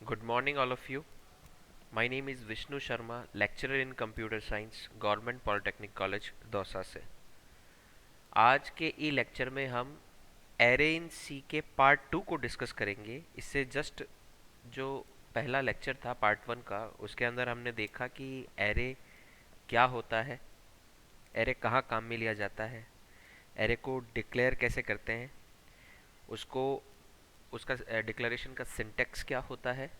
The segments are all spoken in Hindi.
Good morning, all of you. My name is Vishnu Sharma, lecturer in Computer Science, Government Polytechnic College, Dausa से। आज के ई लेक्चर में हम एरे इन सी के पार्ट 2 को डिस्कस करेंगे। इससे जस्ट जो पहला लेक्चर था पार्ट 1 का, उसके अंदर हमने देखा कि एरे क्या होता है, एरे कहाँ काम में लिया जाता है, एरे को डिक्लेयर कैसे करते हैं, उसको उसका डिक्लेरेशन का सिंटेक्स क्या होता है,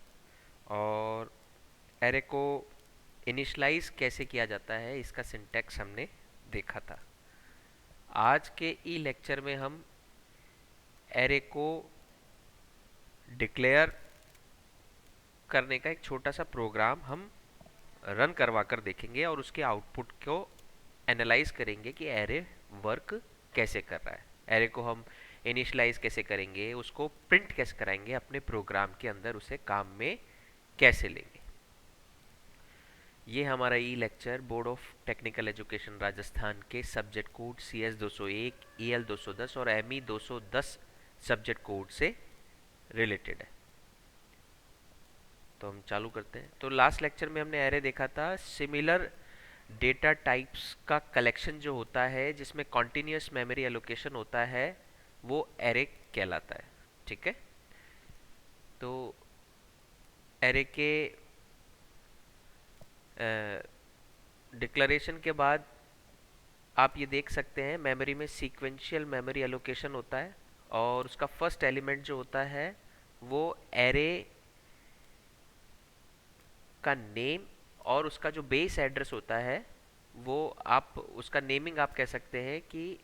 और एरे को इनिशलाइज कैसे किया जाता है, इसका सिंटैक्स हमने देखा था। आज के ई लेक्चर में हम एरे को डिक्लेयर करने का एक छोटा सा प्रोग्राम हम रन करवा कर देखेंगे और उसके आउटपुट को एनालाइज करेंगे कि एरे वर्क कैसे कर रहा है। एरे को हम इनिशलाइज कैसे करेंगे, उसको प्रिंट कैसे कराएंगे अपने प्रोग्राम के अंदर, उसे काम में कैसे लेंगे। ये हमारा E lecture board of technical education Rajasthan के सब्जेक्ट कोड CS 201, EL 210 और ME 210 सब्जेक्ट कोड से रिलेटेड है। तो हम चालू करते हैं। तो लास्ट लेक्चर में हमने एरे देखा था, सिमिलर डेटा टाइप्स का कलेक्शन जो होता है जिसमें कॉन्टिन्यूस मेमोरी एलोकेशन होता है, वो एरे कहलाता है। ठीक है, तो एरे के डिक्लेरेशन के बाद आप ये देख सकते हैं मेमोरी में सीक्वेंशियल मेमोरी एलोकेशन होता है और उसका फर्स्ट एलिमेंट जो होता है वो एरे का नेम और उसका जो बेस एड्रेस होता है वो आप उसका नेमिंग आप कह सकते हैं कि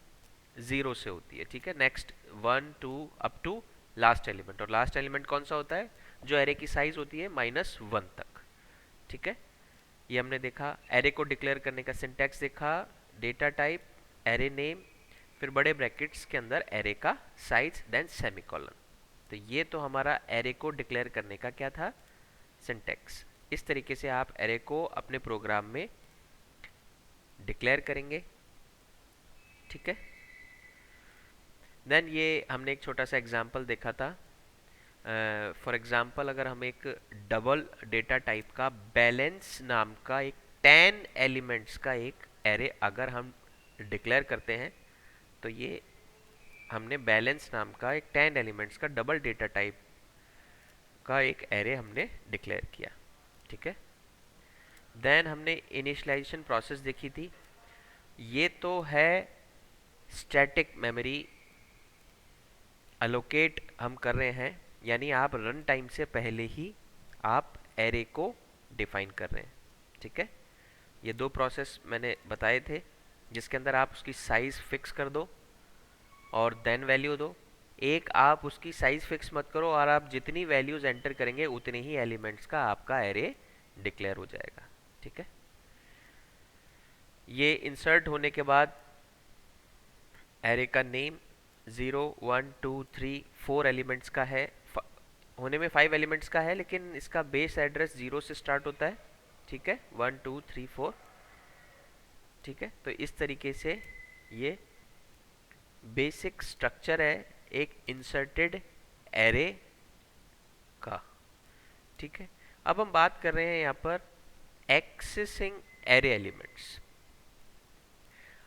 0 से होती है। ठीक है, next 1 2 up to last element, और लास्ट एलिमेंट कौन सा होता है, जो एरे की साइज होती है -1 तक। ठीक है, ये हमने देखा। एरे को डिक्लेयर करने का सिंटैक्स देखा, डेटा टाइप, एरे नेम, फिर बड़े ब्रैकेट्स के अंदर एरे का साइज, देन सेमीकोलन। तो ये तो हमारा एरे को डिक्लेयर करने का क्या था, सिंटैक्स। इस तरीके से आप एरे को अपने प्रोग्राम में डिक्लेयर करेंगे। ठीक है, देन ये हमने एक छोटा सा एग्जांपल देखा था। फॉर एग्जांपल, अगर हम एक डबल डेटा टाइप का बैलेंस नाम का एक 10 एलिमेंट्स का एक एरे अगर हम डिक्लेयर करते हैं, तो ये हमने बैलेंस नाम का एक 10 एलिमेंट्स का डबल डेटा टाइप का एक एरे हमने डिक्लेयर किया। ठीक है, देन हमने इनिशियलाइजेशन प्रोसेस देखी थी। ये तो है स्टैटिक मेमोरी अलोकेट हम कर रहे हैं, यानी आप रन टाइम से पहले ही आप एरे को डिफाइन कर रहे हैं। ठीक है, ये दो प्रोसेस मैंने बताए थे जिसके अंदर आप उसकी साइज फिक्स कर दो और देन वैल्यू दो। एक आप उसकी साइज फिक्स मत करो और आप जितनी वैल्यूज एंटर करेंगे उतने ही एलिमेंट्स का आपका एरे डिक्लेयर हो जाएगा। ठीक है, ये इंसर्ट होने के बाद एरे का नेम 0 1 2 3 4 एलिमेंट्स का है, होने में 5 एलिमेंट्स का है, लेकिन इसका बेस एड्रेस 0 से स्टार्ट होता है। ठीक है, 1 2 3 4। ठीक है, तो इस तरीके से ये बेसिक स्ट्रक्चर है एक इंसर्टेड एरे का। ठीक है, अब हम बात कर रहे हैं यहाँ पर एक्सेसिंग एरे एलिमेंट्स।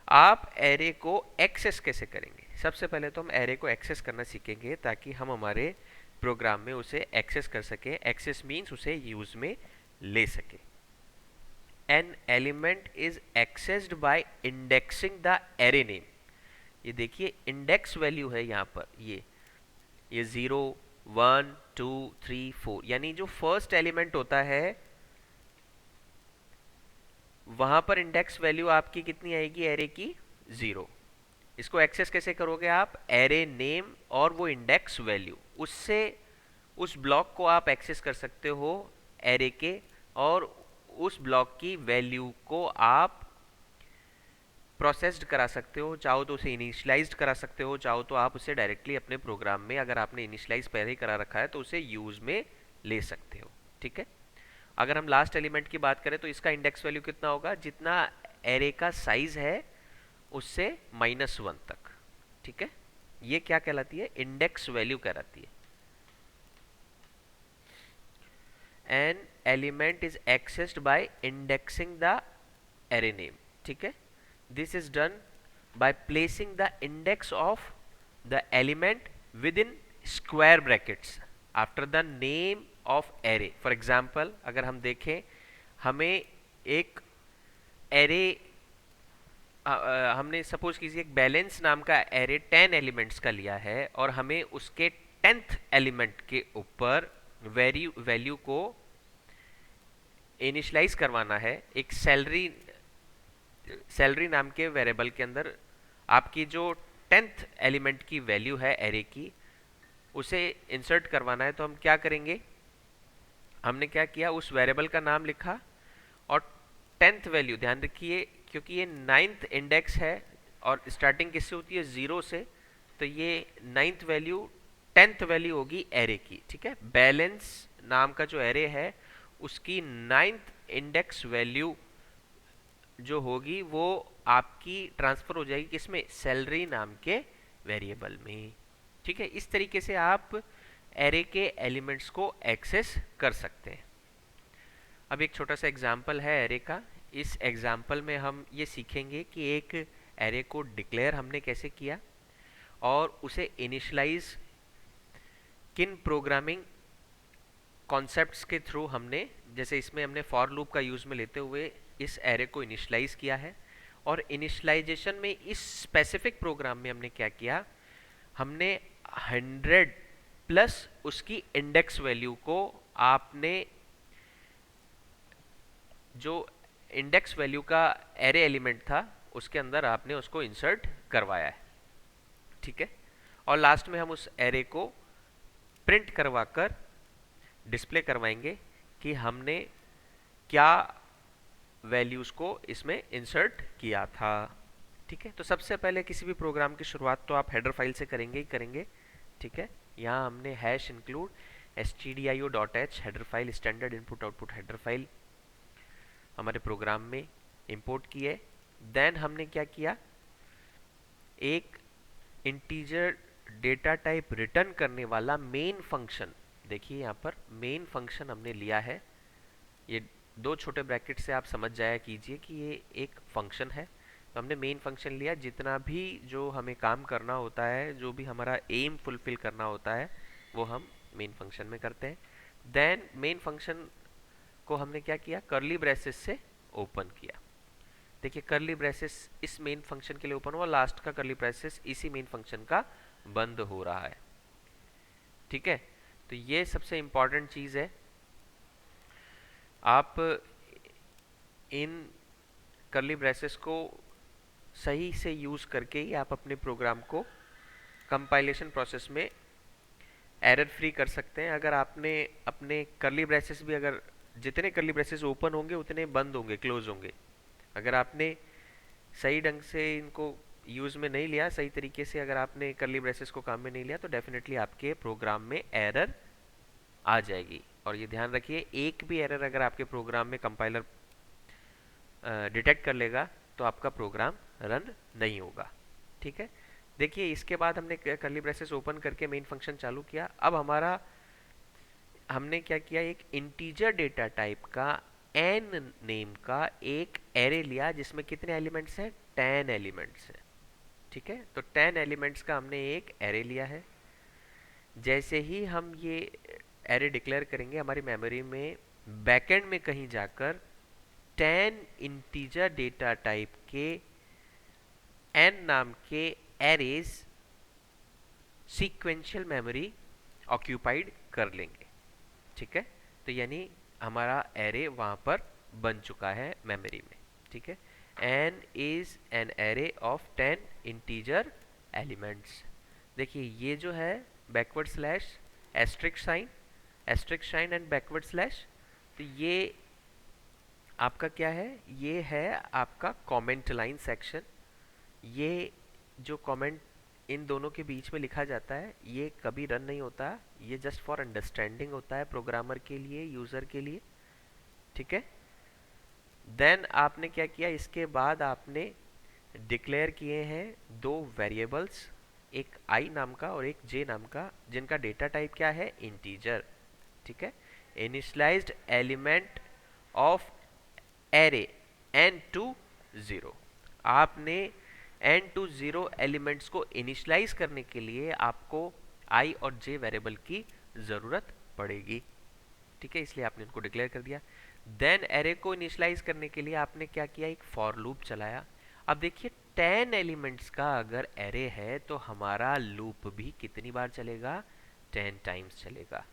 आप एरे को एक्सेस कैसे करेंगे? सबसे पहले तो हम एरे को एक्सेस करना सीखेंगे ताकि हम हमारे प्रोग्राम में उसे एक्सेस कर सकें। एक्सेस मीन्स उसे यूज में ले सके। An element is accessed by indexing the array name. ये देखिए इंडेक्स वैल्यू है यहाँ पर, ये 0 1 2 3 4, यानी जो फर्स्ट एलिमेंट होता है वहां पर इंडेक्स वैल्यू आपकी कितनी आएगी, एरे की 0। इसको एक्सेस कैसे करोगे आप, एरे नेम और वो इंडेक्स वैल्यू, उससे उस ब्लॉक को आप एक्सेस कर सकते हो एरे के, और उस ब्लॉक की वैल्यू को आप प्रोसेस्ड करा सकते हो। चाहो तो उसे इनिशियलाइज्ड करा सकते हो, चाहो तो आप उसे डायरेक्टली अपने प्रोग्राम में, अगर आपने इनिशियलाइज पहले ही करा रखा है तो उसे यूज में ले सकते हो। ठीक है, अगर हम लास्ट एलिमेंट की बात करें तो इसका इंडेक्स वैल्यू कितना होगा, जितना एरे का साइज है उससे -1 तक। ठीक है, ये क्या कहलाती है, इंडेक्स वैल्यू कहलाती है। An element is accessed by indexing the array name. ठीक है, this is done by placing the index of the element within square brackets after the name of array. For example, अगर हम देखें, हमें एक array हमने सपोज कीजिए एक बैलेंस नाम का एरे 10 एलिमेंट्स का लिया है और हमें उसके 10th एलिमेंट के ऊपर वैल्यू को इनिशियलाइज करवाना है एक सैलरी नाम के वेरिएबल के अंदर। आपकी जो 10th एलिमेंट की वैल्यू है एरे की, उसे इंसर्ट करवाना है। तो हम क्या करेंगे, हमने क्या किया, उस वेरिएबल का नाम लिखा और 10th वैल्यू, ध्यान रखिए क्योंकि ये 9th इंडेक्स है और स्टार्टिंग किससे होती है, 0 से, तो ये 9th वैल्यू 10th वैल्यू होगी एरे की। ठीक है, बैलेंस नाम का जो एरे है उसकी 9th इंडेक्स वैल्यू जो होगी वो आपकी ट्रांसफर हो जाएगी किसमें, सैलरी नाम के वेरिएबल में। ठीक है, इस तरीके से आप एरे के एलिमेंट्स को एक्सेस कर सकते हैं। अब एक छोटा सा एग्जांपल है एरे का। इस एग्जांपल में हम ये सीखेंगे कि एक एरे को डिक्लेयर हमने कैसे किया और उसे इनिशियलाइज किन प्रोग्रामिंग कॉन्सेप्ट्स के थ्रू हमने, जैसे इसमें हमने फॉर लूप का यूज में लेते हुए इस एरे को इनिशियलाइज किया है। और इनिशियलाइजेशन में इस स्पेसिफिक प्रोग्राम में हमने क्या किया, हमने 100 प्लस उसकी इंडेक्स वैल्यू को आपने जो इंडेक्स वैल्यू का एरे एलिमेंट था उसके अंदर आपने उसको इंसर्ट करवाया है। ठीक है, और लास्ट में हम उस एरे को प्रिंट करवाकर डिस्प्ले करवाएंगे कि हमने क्या वैल्यूज को इसमें इंसर्ट किया था। ठीक है, तो सबसे पहले किसी भी प्रोग्राम की शुरुआत तो आप हेडर फाइल से करेंगे ही करेंगे। ठीक है, यहाँ हमने hash include stdio.h header file, standard input output header file हमारे प्रोग्राम में इंपोर्ट की है। देन हमने क्या किया, एक इंटीजर डेटा टाइप रिटर्न करने वाला मेन फंक्शन, देखिए यहाँ पर मेन फंक्शन हमने लिया है। ये दो छोटे ब्रैकेट से आप समझ जाया कीजिए कि ये एक फंक्शन है। तो हमने मेन फंक्शन लिया, जितना भी जो हमें काम करना होता है, जो भी हमारा एम फुलफिल करना होता है वो हम मेन फंक्शन में करते हैं। देन मेन फंक्शन को हमने क्या किया, कर्ली ब्रेसेस से ओपन किया। देखिए कर्ली ब्रेसेस इस मेन फंक्शन के लिए ओपन हुआ, लास्ट का कर्ली ब्रेसेस इसी मेन फंक्शन का बंद हो रहा है। ठीक है, तो ये सबसे इंपॉर्टेंट चीज है। आप इन कर्ली ब्रेसेस को सही से यूज करके ही आप अपने प्रोग्राम को कंपाइलेशन प्रोसेस में एरर फ्री कर सकते हैं। अगर आपने अपने कर्ली ब्रेसेस भी, अगर जितने कर्ली ब्रेसेस ओपन होंगे उतने बंद होंगे, क्लोज होंगे। अगर आपने सही ढंग से इनको यूज में नहीं लिया, सही तरीके से अगर आपने कर्ली ब्रेसेस को काम में नहीं लिया, तो डेफिनेटली आपके प्रोग्राम में एरर आ जाएगी। और ये ध्यान रखिए, एक भी एरर अगर आपके प्रोग्राम में कंपाइलर डिटेक्ट कर लेगा तो आपका प्रोग्राम रन नहीं होगा। ठीक है, देखिए इसके बाद हमने कर्ली ब्रेसेस ओपन करके मेन फंक्शन चालू किया। अब हमने क्या किया, एक इंटीजर डेटा टाइप का n नेम का एक एरे लिया जिसमें कितने एलिमेंट्स हैं, 10 एलिमेंट्स हैं। ठीक है, तो 10 एलिमेंट्स का हमने एक एरे लिया है। जैसे ही हम ये एरे डिक्लेयर करेंगे, हमारी मेमोरी में बैकएंड में कहीं जाकर 10 इंटीजर डेटा टाइप के n नाम के एरेज सीक्वेंशियल मेमोरी ऑक्यूपाइड कर लेंगे। ठीक है, तो यानी हमारा एरे वहां पर बन चुका है मेमोरी में। ठीक है, n is an array of 10 integer elements. देखिए ये जो है backward slash asterisk sign and backward slash, तो ये आपका क्या है, ये है आपका कमेंट लाइन सेक्शन। ये जो कमेंट इन दोनों के बीच में लिखा जाता है ये कभी रन नहीं होता, ये जस्ट फॉर अंडरस्टैंडिंग होता है प्रोग्रामर के लिए, यूजर के लिए। ठीक है, देन आपने क्या किया, इसके बाद आपने डिक्लेयर किए हैं दो वेरिएबल्स, एक i नाम का और एक j नाम का, जिनका डेटा टाइप क्या है, इंटीजर। ठीक है, initialized element of array n to 0। आपने n टू 0 एलिमेंट्स को इनिशियलाइज करने के लिए आपको i और j वेरिएबल की ज़रूरत पड़ेगी, ठीक है, इसलिए आपने इनको डिक्लेयर कर दिया। देन एरे को इनिशियलाइज करने के लिए आपने क्या किया, एक फॉर लूप चलाया। अब देखिए 10 एलिमेंट्स का अगर एरे है तो हमारा लूप भी कितनी बार चलेगा, 10 टाइम्स चलेगा।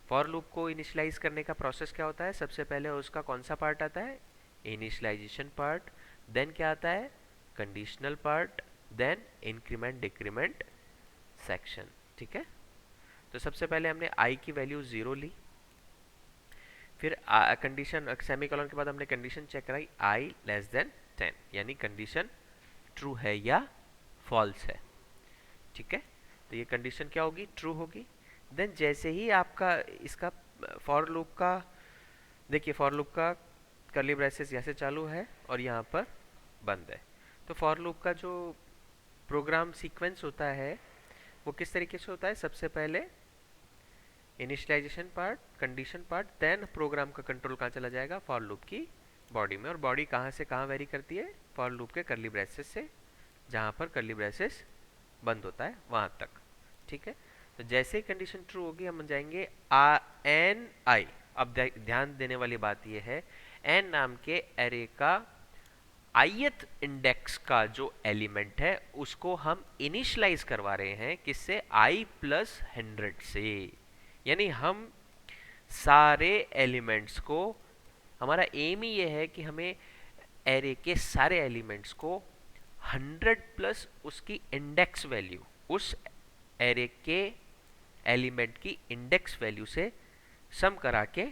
फॉर लूप को इनिशियलाइज करने का प्रोसेस क्या होता है, सबसे पहले उसका कौन सा पार्ट आता है, इनिशियलाइजेशन पार्ट, देन क्या आता है, conditional part, then increment decrement section, ठीक है। तो सबसे पहले हमने i की वैल्यू 0 ली, फिर कंडीशन सेमीकोलन के बाद हमने कंडीशन चेक कराई i लेस देन 10, यानी कंडीशन ट्रू है या फॉल्स है, ठीक है। तो ये कंडीशन क्या होगी, ट्रू होगी। देन जैसे ही आपका इसका फॉर लूप का, देखिए फॉर लूप का कर्ली ब्रेसेस यहाँ से चालू है और यहाँ पर बंद है। तो फॉर लूप का जो प्रोग्राम सीक्वेंस होता है वो किस तरीके से होता है, सबसे पहले initialization part, condition part, then program का कंट्रोल कहाँ चला जाएगा, फॉर लूप की बॉडी में। और बॉडी कहाँ से कहाँ वेरी करती है, फॉर लूप के कर्ली ब्रेसेस से जहाँ पर कर्ली ब्रेसेस बंद होता है वहाँ तक, ठीक है। तो जैसे ही कंडीशन ट्रू होगी हम जाएंगे एन आई। अब ध्यान देने वाली बात यह है, एन नाम के एरे का ith इंडेक्स का जो एलिमेंट है उसको हम इनिशियलाइज करवा रहे हैं किससे, i प्लस 100 से। यानी हम सारे एलिमेंट्स को, हमारा एम ही ये है कि हमें एरे के सारे एलिमेंट्स को 100 प्लस उसकी इंडेक्स वैल्यू, उस एरे के एलिमेंट की इंडेक्स वैल्यू से सम करा के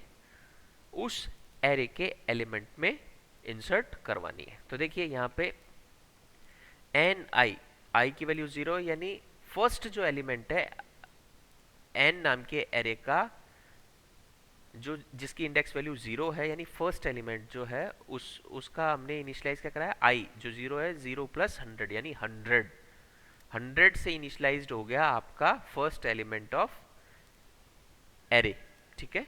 उस एरे के एलिमेंट में इंसर्ट करवानी है। तो देखिए यहाँ पे एन आई की वैल्यू 0, यानी फर्स्ट जो एलिमेंट है एन नाम के एरे का जो जिसकी इंडेक्स वैल्यू 0 है, यानी फर्स्ट एलिमेंट जो है उसका हमने इनिशियलाइज क्या कराया, आई जो 0 है, 0 प्लस 100 यानी 100 से इनिशियलाइज्ड हो गया आपका फर्स्ट एलिमेंट ऑफ एरे, ठीक है।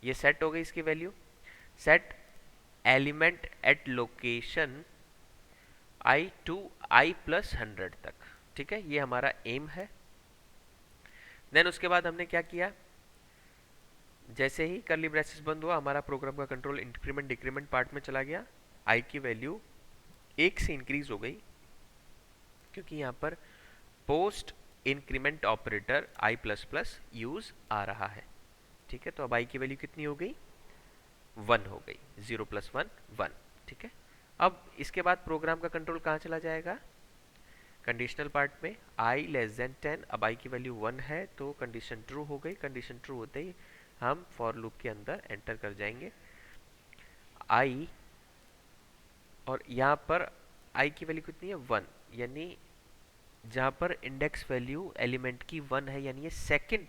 ये सेट हो गई इसकी value, set element at location i to i plus 100 तक, ठीक है, ये हमारा एम है। देन उसके बाद हमने क्या किया, जैसे ही कर्ली ब्रेसेस बंद हुआ हमारा प्रोग्राम का कंट्रोल इंक्रीमेंट डिक्रीमेंट पार्ट में चला गया, i की वैल्यू 1 से इंक्रीज हो गई क्योंकि यहाँ पर post increment operator i plus plus use आ रहा है, ठीक है। तो अब i की वैल्यू कितनी हो गई, 1 हो गई, 0 प्लस 1 1, ठीक है। अब इसके बाद प्रोग्राम का कंट्रोल कहाँ चला जाएगा, कंडीशनल पार्ट में i लेस देन 10। अब i की वैल्यू 1 है तो कंडीशन ट्रू हो गई, कंडीशन ट्रू होते ही हम फॉर लूप के अंदर एंटर कर जाएंगे i, और यहाँ पर i की वैल्यू कितनी है, 1, यानी जहाँ पर इंडेक्स वैल्यू एलिमेंट की 1 है, यानी ये सेकंड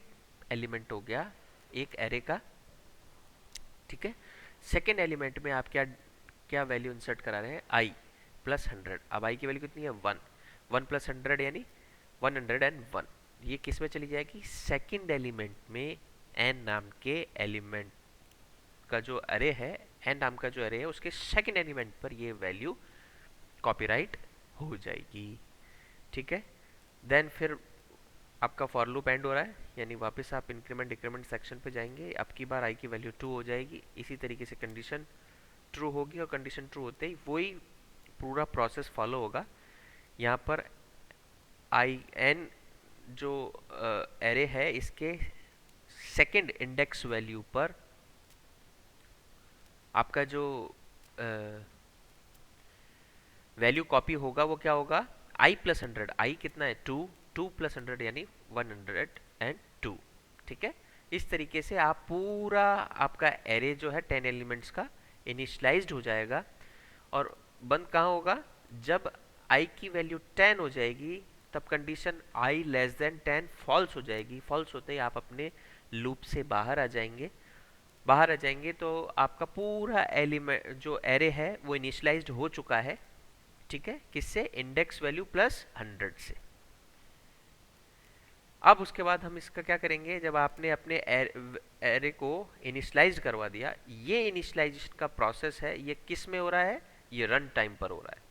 एलिमेंट हो गया एक एरे का, ठीक है। सेकेंड एलिमेंट में आप क्या क्या वैल्यू इंसर्ट करा रहे हैं, i प्लस 100। अब i की वैल्यू कितनी है, 1, 1 प्लस 100 यानी 101। ये किस में चली जाएगी, सेकेंड एलिमेंट में n नाम के एलिमेंट का जो अरे है, n नाम का जो अरे है उसके सेकेंड एलिमेंट पर ये वैल्यू कॉपीराइट हो जाएगी, ठीक है। देन फिर आपका फॉर लूप एंड हो रहा है, यानी वापस आप इंक्रीमेंट डिक्रीमेंट सेक्शन पे जाएंगे, अब की बार i की वैल्यू 2 हो जाएगी। इसी तरीके से कंडीशन ट्रू होगी और कंडीशन ट्रू होते ही वही पूरा प्रोसेस फॉलो होगा। यहाँ पर आई एन जो एरे है इसके सेकंड इंडेक्स वैल्यू पर आपका जो वैल्यू कॉपी होगा वो क्या होगा, i प्लस 100, i कितना है 2, 2 प्लस 100 यानी 102, ठीक है। इस तरीके से आप पूरा आपका एरे जो है 10 एलिमेंट्स का इनिशियलाइज्ड हो जाएगा। और बंद कहाँ होगा, जब i की वैल्यू 10 हो जाएगी तब condition i less than 10 false हो जाएगी। फॉल्स होते ही आप अपने लूप से बाहर आ जाएंगे। बाहर आ जाएंगे तो आपका पूरा एलिमेंट जो एरे है वो इनिशियलाइज्ड हो चुका है, ठीक है, किससे, इंडेक्स वैल्यू प्लस 100 से। अब उसके बाद हम इसका क्या करेंगे, जब आपने अपने एरे को इनिशलाइज करवा दिया, ये इनिशलाइजेशन का प्रोसेस है, ये किस में हो रहा है, ये रन टाइम पर हो रहा है,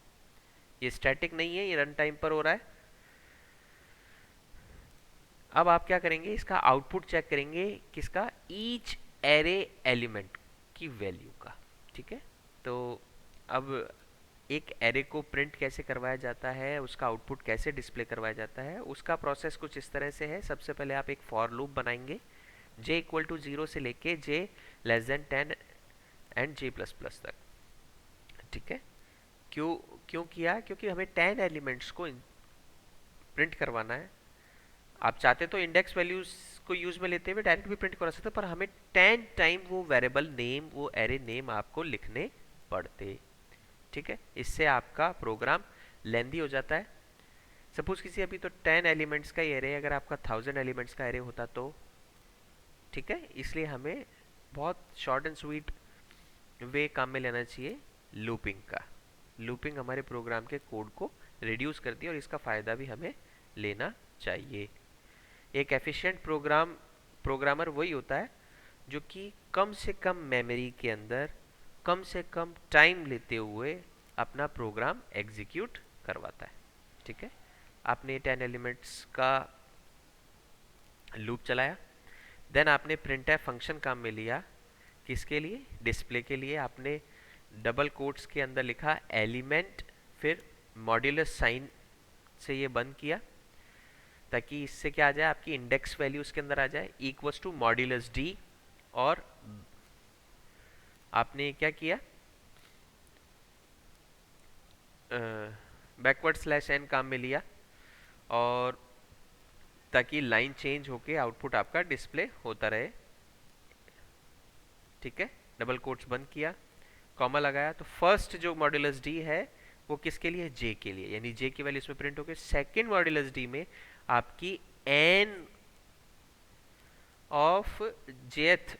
ये स्टैटिक नहीं है, ये रन टाइम पर हो रहा है। अब आप क्या करेंगे, इसका आउटपुट चेक करेंगे, किसका, ईच एरे एलिमेंट की वैल्यू का। ठीक है, तो अब एक एरे को प्रिंट कैसे करवाया जाता है, उसका आउटपुट कैसे डिस्प्ले करवाया जाता है, उसका प्रोसेस कुछ इस तरह से है। सबसे पहले आप एक फॉर लूप बनाएंगे, j इक्वल टू 0 से लेके j less than 10 and j plus plus तक। ठीक है, क्यों क्यों किया, क्योंकि हमें 10 एलिमेंट्स को प्रिंट करवाना है। आप चाहते तो इंडेक्स वैल्यूज को यूज में लेते हुए डायरेक्ट भी प्रिंट करा सकते, पर हमें 10 टाइम वो वेरिएबल नेम, वो एरे नेम आपको लिखने पड़ते। ठीक है, इससे आपका प्रोग्राम लेंदी हो जाता है। सपोज किसी अभी तो 10 एलिमेंट्स का एरे, अगर आपका 1000 एलिमेंट्स का एरे होता तो, ठीक है, इसलिए हमें बहुत शॉर्ट एंड स्वीट वे काम में लेना चाहिए लूपिंग का। लूपिंग हमारे प्रोग्राम के कोड को रिड्यूस करती है और इसका फ़ायदा भी हमें लेना चाहिए। एक एफिशिएंट प्रोग्रामर वही होता है जो कि कम से कम मेमोरी के अंदर कम से कम टाइम लेते हुए अपना प्रोग्राम एग्जीक्यूट करवाता है। ठीक है, आपने 10 एलिमेंट्स का लूप चलाया, देन आपने प्रिंट एफ फंक्शन काम में लिया, किसके लिए, डिस्प्ले के लिए। आपने डबल कोट्स के अंदर लिखा एलिमेंट, फिर मॉड्यूलस साइन से ये बंद किया, ताकि इससे क्या आ जाए, आपकी इंडेक्स वैल्यू उसके अंदर आ जाए, इक्वल्स टू मॉड्यूलस डी। और आपने क्या किया, बैकवर्ड स्लैश एन काम में लिया, और ताकि लाइन चेंज होके आउटपुट आपका डिस्प्ले होता रहे। ठीक है, डबल कोट्स बंद किया, कॉमा लगाया, तो फर्स्ट जो मॉड्यूलस डी है वो किसके लिए, जे के लिए, यानी जे की वैल्यू इसमें प्रिंट होकर सेकेंड मॉड्यूलस डी में आपकी एन ऑफ जेथ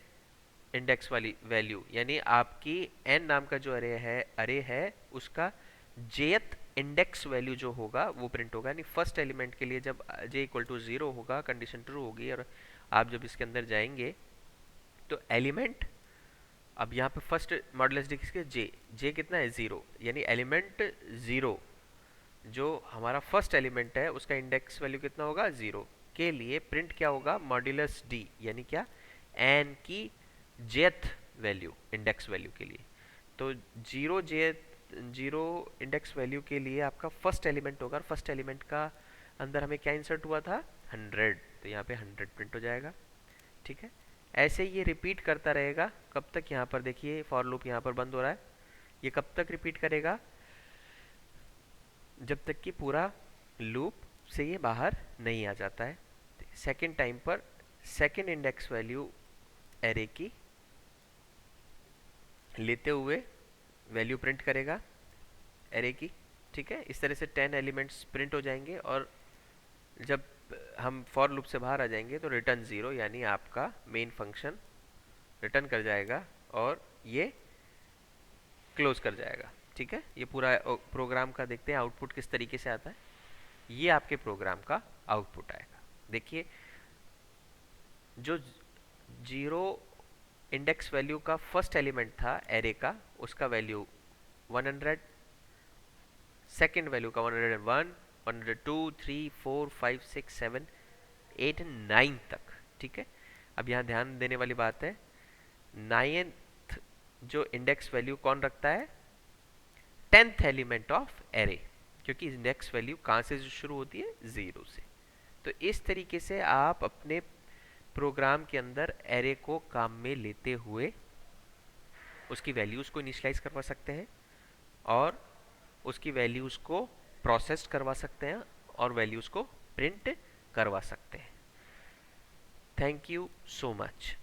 इंडेक्स वाली वैल्यू, यानी आपकी एन नाम का जो अरे है उसका जेथ इंडेक्स वैल्यू जो होगा वो प्रिंट होगा। यानी फर्स्ट एलिमेंट के लिए जब j इक्वल टू 0 होगा, कंडीशन ट्रू होगी, और आप जब इसके अंदर जाएंगे तो एलिमेंट, अब यहाँ पे फर्स्ट मॉडुलस डी किसके, जे कितना है, 0, यानी एलिमेंट 0 जो हमारा फर्स्ट एलिमेंट है उसका इंडेक्स वैल्यू कितना होगा, 0 के लिए प्रिंट क्या होगा, मॉड्यूलस डी, यानी क्या, एन की जेथ वैल्यू इंडेक्स वैल्यू के लिए। तो 0 इंडेक्स वैल्यू के लिए आपका फर्स्ट एलिमेंट होगा, और फर्स्ट एलिमेंट का अंदर हमें क्या इंसर्ट हुआ था, 100, तो यहाँ पे 100 प्रिंट हो जाएगा। ठीक है, ऐसे ये रिपीट करता रहेगा, कब तक, यहाँ पर देखिए फॉर लूप यहाँ पर बंद हो रहा है, ये कब तक रिपीट करेगा, जब तक कि पूरा लूप से ये बाहर नहीं आ जाता है। सेकेंड टाइम पर सेकेंड इंडेक्स वैल्यू एरे की लेते हुए वैल्यू प्रिंट करेगा एरे की। ठीक है, इस तरह से 10 एलिमेंट्स प्रिंट हो जाएंगे, और जब हम फॉर लूप से बाहर आ जाएंगे तो रिटर्न 0, यानी आपका मेन फंक्शन रिटर्न कर जाएगा और ये क्लोज कर जाएगा। ठीक है, ये पूरा प्रोग्राम का देखते हैं आउटपुट किस तरीके से आता है। ये आपके प्रोग्राम का आउटपुट आएगा। देखिए, जो 0 इंडेक्स वैल्यू का फर्स्ट एलिमेंट था एरे का, उसका वैल्यू 100, सेकेंड वैल्यू का 101, 102, 3, 4, 5, 6, 7, 8, 9 तक। ठीक है, अब यहाँ ध्यान देने वाली बात है, 9th जो इंडेक्स वैल्यू कौन रखता है, 10th एलिमेंट ऑफ एरे, क्योंकि इंडेक्स वैल्यू कहाँ से शुरू होती है, 0 से। तो इस तरीके से आप अपने प्रोग्राम के अंदर एरे को काम में लेते हुए उसकी वैल्यूज़ को इनिशियलाइज करवा सकते हैं, और उसकी वैल्यूज़ को प्रोसेस करवा सकते हैं, और वैल्यूज़ को प्रिंट करवा सकते हैं। Thank you so much.